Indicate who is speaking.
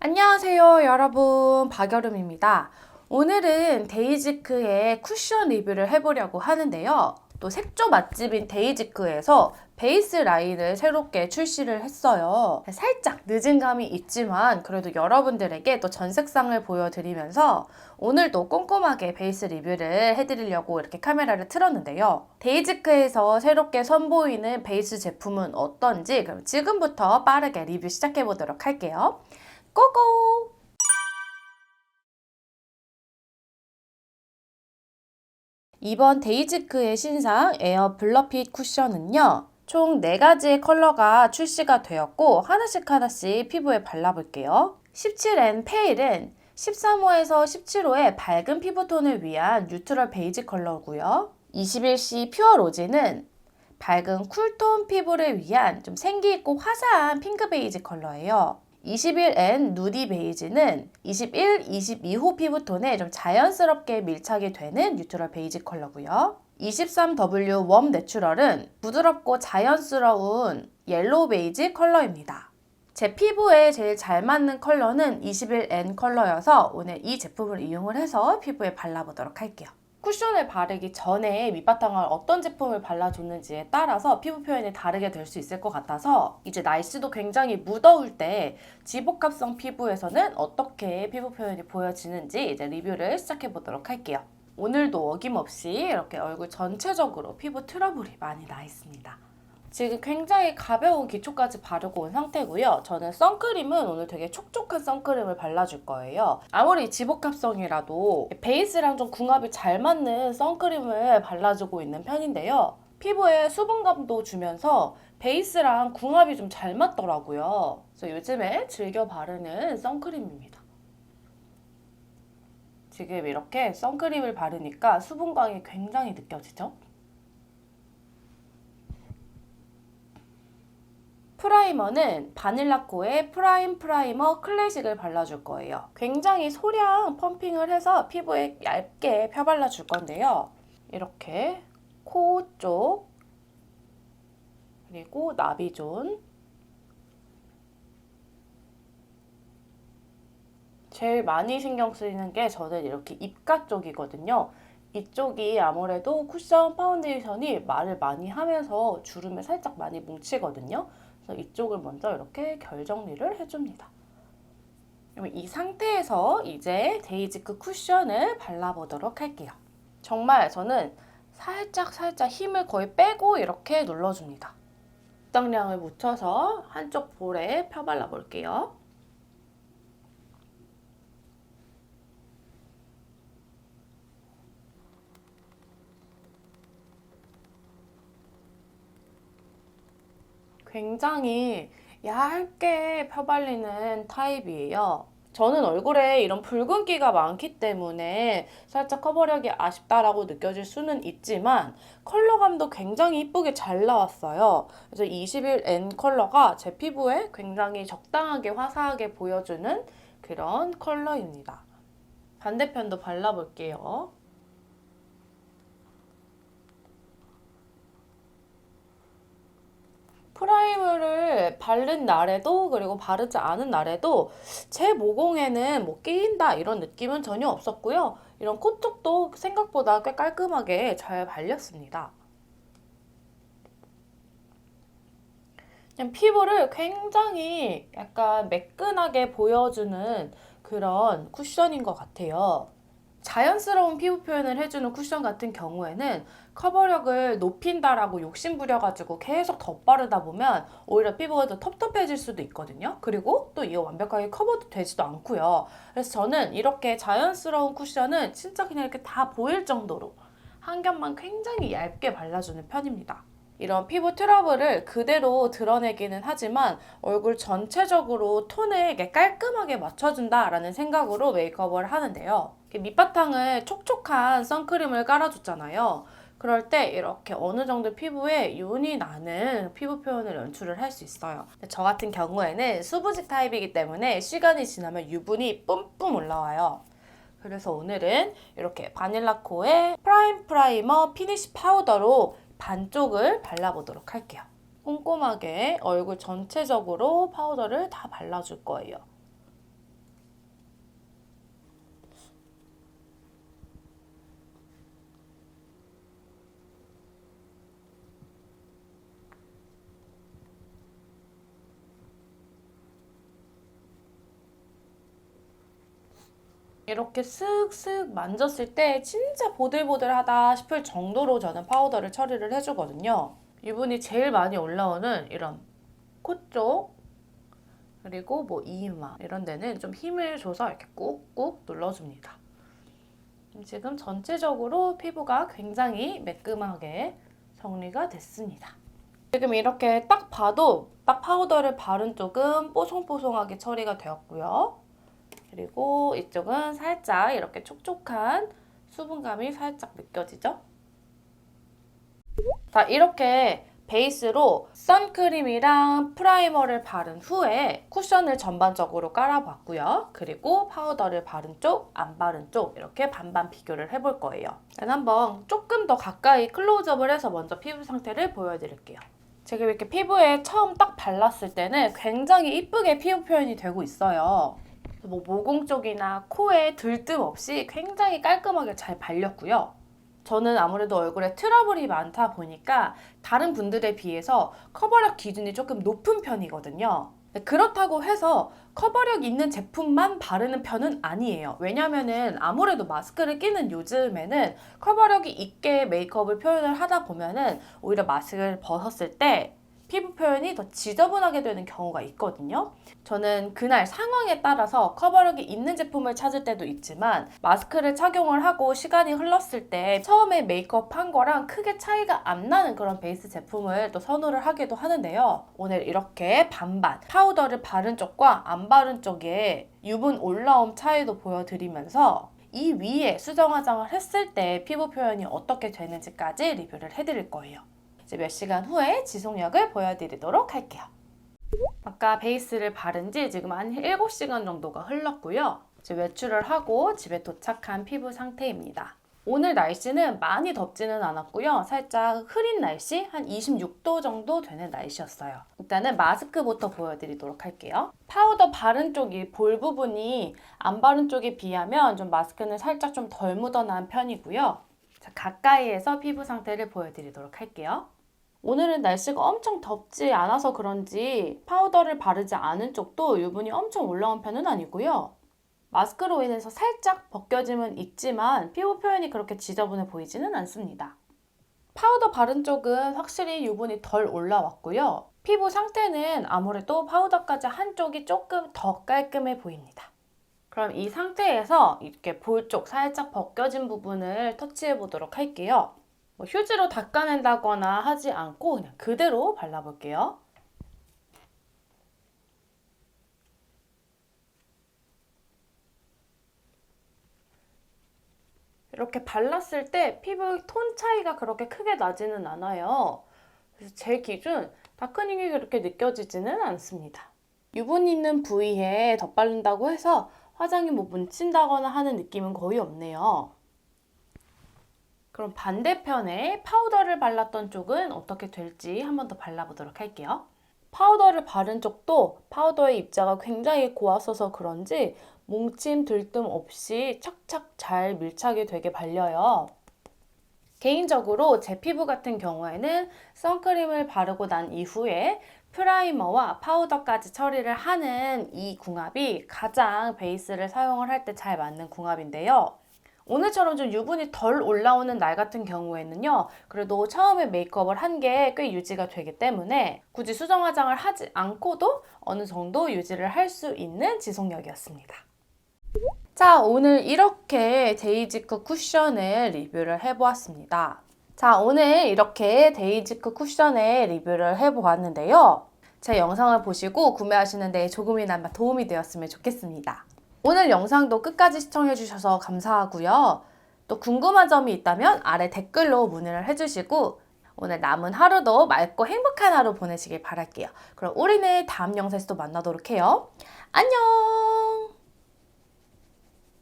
Speaker 1: 안녕하세요 여러분, 박여름입니다. 오늘은 데이지크의 쿠션 리뷰를 해보려고 하는데요. 또 색조 맛집인 데이지크에서 베이스 라인을 새롭게 출시를 했어요. 살짝 늦은 감이 있지만 그래도 여러분들에게 또 전색상을 보여드리면서 오늘도 꼼꼼하게 베이스 리뷰를 해드리려고 이렇게 카메라를 틀었는데요. 데이지크에서 새롭게 선보이는 베이스 제품은 어떤지 그럼 지금부터 빠르게 리뷰 시작해보도록 할게요. 고고! 이번 데이지크의 신상 에어 블러핏 쿠션은요. 총 4가지의 컬러가 출시가 되었고 하나씩 피부에 발라볼게요. 17N 페일은 13호에서 17호의 밝은 피부톤을 위한 뉴트럴 베이지 컬러고요. 21C 퓨어 로지는 밝은 쿨톤 피부를 위한 좀 생기있고 화사한 핑크 베이지 컬러예요. 21N 누디 베이지는 21, 22호 피부톤에 좀 자연스럽게 밀착이 되는 뉴트럴 베이지 컬러고요. 23W 웜 내추럴은 부드럽고 자연스러운 옐로우 베이지 컬러입니다. 제 피부에 제일 잘 맞는 컬러는 21N 컬러여서 오늘 이 제품을 이용을 해서 피부에 발라보도록 할게요. 쿠션을 바르기 전에 밑바탕을 어떤 제품을 발라줬는지에 따라서 피부 표현이 다르게 될 수 있을 것 같아서 이제 날씨도 굉장히 무더울 때 지복합성 피부에서는 어떻게 피부 표현이 보여지는지 이제 리뷰를 시작해 보도록 할게요. 오늘도 어김없이 이렇게 얼굴 전체적으로 피부 트러블이 많이 나 있습니다. 지금 굉장히 가벼운 기초까지 바르고 온 상태고요. 저는 선크림은 오늘 되게 촉촉한 선크림을 발라줄 거예요. 아무리 지복합성이라도 베이스랑 좀 궁합이 잘 맞는 선크림을 발라주고 있는 편인데요. 피부에 수분감도 주면서 베이스랑 궁합이 좀 잘 맞더라고요. 그래서 요즘에 즐겨 바르는 선크림입니다. 지금 이렇게 선크림을 바르니까 수분감이 굉장히 느껴지죠? 프라이머는 바닐라코의 프라임 프라이머 클래식을 발라줄 거예요. 굉장히 소량 펌핑을 해서 피부에 얇게 펴발라줄 건데요. 이렇게 코 쪽, 그리고 나비존, 제일 많이 신경 쓰이는 게 저는 이렇게 입가 쪽이거든요. 이쪽이 아무래도 쿠션 파운데이션이 말을 많이 하면서 주름에 살짝 많이 뭉치거든요. 그래서 이쪽을 먼저 이렇게 결 정리를 해줍니다. 그럼 이 상태에서 이제 데이지크 쿠션을 발라보도록 할게요. 정말 저는 살짝 힘을 거의 빼고 이렇게 눌러줍니다. 적당량을 묻혀서 한쪽 볼에 펴발라 볼게요. 굉장히 얇게 펴발리는 타입이에요. 저는 얼굴에 이런 붉은기가 많기 때문에 살짝 커버력이 아쉽다라고 느껴질 수는 있지만 컬러감도 굉장히 이쁘게 잘 나왔어요. 그래서 21N 컬러가 제 피부에 굉장히 적당하게 화사하게 보여주는 그런 컬러입니다. 반대편도 발라볼게요. 프라이머를 바른 날에도 그리고 바르지 않은 날에도 제 모공에는 뭐 끼인다 이런 느낌은 전혀 없었고요. 이런 코 쪽도 생각보다 꽤 깔끔하게 잘 발렸습니다. 그냥 피부를 굉장히 약간 매끈하게 보여주는 그런 쿠션인 것 같아요. 자연스러운 피부 표현을 해주는 쿠션 같은 경우에는 커버력을 높인다라고 욕심부려가지고 계속 덧바르다 보면 오히려 피부가 더 텁텁해질 수도 있거든요. 그리고 또 이거 완벽하게 커버도 되지도 않고요. 그래서 저는 이렇게 자연스러운 쿠션은 진짜 그냥 이렇게 다 보일 정도로 한 겹만 굉장히 얇게 발라주는 편입니다. 이런 피부 트러블을 그대로 드러내기는 하지만 얼굴 전체적으로 톤을 깔끔하게 맞춰준다라는 생각으로 메이크업을 하는데요. 밑바탕을 촉촉한 선크림을 깔아줬잖아요. 그럴 때 이렇게 어느 정도 피부에 윤이 나는 피부 표현을 연출을 할 수 있어요. 저 같은 경우에는 수부지 타입이기 때문에 시간이 지나면 유분이 뿜뿜 올라와요. 그래서 오늘은 이렇게 바닐라코의 프라임 프라이머 피니쉬 파우더로 반쪽을 발라보도록 할게요. 꼼꼼하게 얼굴 전체적으로 파우더를 다 발라줄 거예요. 이렇게 슥슥 만졌을 때 진짜 보들보들하다 싶을 정도로 저는 파우더를 처리를 해주거든요. 유분이 제일 많이 올라오는 이런 코 쪽, 그리고 뭐 이마 이런 데는 좀 힘을 줘서 이렇게 꾹꾹 눌러줍니다. 지금 전체적으로 피부가 굉장히 매끈하게 정리가 됐습니다. 지금 이렇게 딱 봐도 딱 파우더를 바른 쪽은 뽀송뽀송하게 처리가 되었고요. 그리고 이쪽은 살짝 이렇게 촉촉한 수분감이 살짝 느껴지죠? 자, 이렇게 베이스로 선크림이랑 프라이머를 바른 후에 쿠션을 전반적으로 깔아봤고요. 그리고 파우더를 바른 쪽, 안 바른 쪽 이렇게 반반 비교를 해볼 거예요. 한번 조금 더 가까이 클로즈업을 해서 먼저 피부 상태를 보여드릴게요. 제가 이렇게 피부에 처음 딱 발랐을 때는 굉장히 이쁘게 피부 표현이 되고 있어요. 뭐 모공 쪽이나 코에 들뜸 없이 굉장히 깔끔하게 잘 발렸고요. 저는 아무래도 얼굴에 트러블이 많다 보니까 다른 분들에 비해서 커버력 기준이 조금 높은 편이거든요. 그렇다고 해서 커버력 있는 제품만 바르는 편은 아니에요. 왜냐면은 아무래도 마스크를 끼는 요즘에는 커버력이 있게 메이크업을 표현을 하다 보면은 오히려 마스크를 벗었을 때 피부 표현이 더 지저분하게 되는 경우가 있거든요. 저는 그날 상황에 따라서 커버력이 있는 제품을 찾을 때도 있지만 마스크를 착용을 하고 시간이 흘렀을 때 처음에 메이크업 한 거랑 크게 차이가 안 나는 그런 베이스 제품을 또 선호를 하기도 하는데요. 오늘 이렇게 반반 파우더를 바른 쪽과 안 바른 쪽에 유분 올라옴 차이도 보여드리면서 이 위에 수정 화장을 했을 때 피부 표현이 어떻게 되는지까지 리뷰를 해드릴 거예요. 이제 몇 시간 후에 지속력을 보여드리도록 할게요. 아까 베이스를 바른 지 지금 한 7시간 정도가 흘렀고요. 이제 외출을 하고 집에 도착한 피부 상태입니다. 오늘 날씨는 많이 덥지는 않았고요. 살짝 흐린 날씨, 한 26도 정도 되는 날씨였어요. 일단은 마스크부터 보여드리도록 할게요. 파우더 바른 쪽이 볼 부분이 안 바른 쪽에 비하면 좀 마스크는 살짝 좀 덜 묻어난 편이고요. 자, 가까이에서 피부 상태를 보여드리도록 할게요. 오늘은 날씨가 엄청 덥지 않아서 그런지 파우더를 바르지 않은 쪽도 유분이 엄청 올라온 편은 아니고요. 마스크로 인해서 살짝 벗겨짐은 있지만 피부 표현이 그렇게 지저분해 보이지는 않습니다. 파우더 바른 쪽은 확실히 유분이 덜 올라왔고요. 피부 상태는 아무래도 파우더까지 한 쪽이 조금 더 깔끔해 보입니다. 그럼 이 상태에서 이렇게 볼 쪽 살짝 벗겨진 부분을 터치해 보도록 할게요. 뭐 휴지로 닦아낸다거나 하지 않고 그냥 그대로 발라볼게요. 이렇게 발랐을 때 피부 톤 차이가 그렇게 크게 나지는 않아요. 그래서 제 기준 다크닝이 그렇게 느껴지지는 않습니다. 유분 있는 부위에 덧바른다고 해서 화장이 뭐 뭉친다거나 하는 느낌은 거의 없네요. 그럼 반대편에 파우더를 발랐던 쪽은 어떻게 될지 한 번 더 발라보도록 할게요. 파우더를 바른 쪽도 파우더의 입자가 굉장히 고왔어서 그런지 뭉침 들뜸 없이 착착 잘 밀착이 되게 발려요. 개인적으로 제 피부 같은 경우에는 선크림을 바르고 난 이후에 프라이머와 파우더까지 처리를 하는 이 궁합이 가장 베이스를 사용을 할 때 잘 맞는 궁합인데요. 오늘처럼 좀 유분이 덜 올라오는 날 같은 경우에는요. 그래도 처음에 메이크업을 한 게 꽤 유지가 되기 때문에 굳이 수정 화장을 하지 않고도 어느 정도 유지를 할 수 있는 지속력이었습니다. 자, 오늘 이렇게 데이지크 쿠션을 리뷰를 해보았습니다. 자, 오늘 이렇게 데이지크 쿠션의 리뷰를 해보았는데요. 제 영상을 보시고 구매하시는 데 조금이나마 도움이 되었으면 좋겠습니다. 오늘 영상도 끝까지 시청해주셔서 감사하고요. 또 궁금한 점이 있다면 아래 댓글로 문의를 해주시고 오늘 남은 하루도 맑고 행복한 하루 보내시길 바랄게요. 그럼 우리는 다음 영상에서 또 만나도록 해요. 안녕!